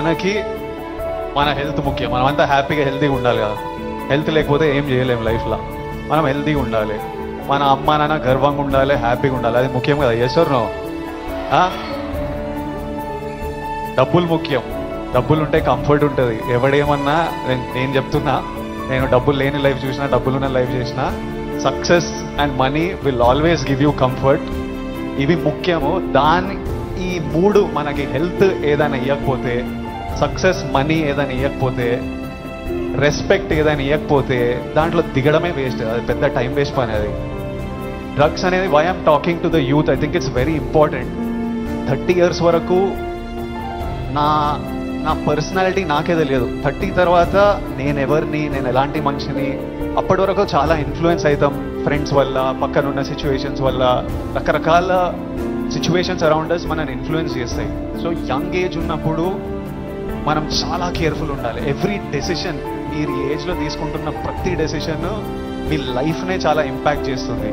మనకి మన హెల్త్ ముఖ్యం. మనమంతా హ్యాపీగా హెల్తీగా ఉండాలి కదా. హెల్త్ లేకపోతే ఏం చేయలేము లైఫ్లో. మనం హెల్తీగా ఉండాలి, మన అమ్మ నాన్న గర్వంగా ఉండాలి, హ్యాపీగా ఉండాలి. అది ముఖ్యం కదా. Yes or no? డబ్బులు ముఖ్యం. డబ్బులు ఉంటే కంఫర్ట్ ఉంటుంది. ఎవడేమన్నా నేను చెప్తున్నా, నేను డబ్బులు లేని లైఫ్ చూసినా, డబ్బులున్న లైఫ్ చేసినా, success and money will always give you comfort. ఇవి ముఖ్యము. ఈ మూడు మనకి హెల్త్ ఏదైనా ఇవ్వకపోతే, సక్సెస్ మనీ ఏదైనా ఇవ్వకపోతే, రెస్పెక్ట్ ఏదైనా ఇవ్వకపోతే దాంట్లో దిగడమే వేస్ట్. అది పెద్ద టైం వేస్ట్ పని. అది డ్రగ్స్ అనేది why I'm talking to the youth, I think it's very important. 30 years వరకు నా పర్సనాలిటీ నాకే తెలియదు. 30 తర్వాత నేను ఎవరిని, నేను ఎలాంటి మనిషిని, అప్పటి వరకు చాలా ఇన్ఫ్లుయెన్స్ అవుతాం ఫ్రెండ్స్ వల్ల, పక్కనున్న సిచ్యువేషన్స్ వల్ల. రకరకాల సిచ్యువేషన్స్ అరౌండ్ అస్ మనల్ని ఇన్ఫ్లుయెన్స్ చేస్తాయి. సో యంగ్ ఏజ్ ఉన్నప్పుడు మనం చాలా కేర్ఫుల్ ఉండాలి. ఎవ్రీ డెసిషన్, మీరు ఈ ఏజ్లో తీసుకుంటున్న ప్రతి డెసిషన్ మీ లైఫ్నే చాలా ఇంపాక్ట్ చేస్తుంది.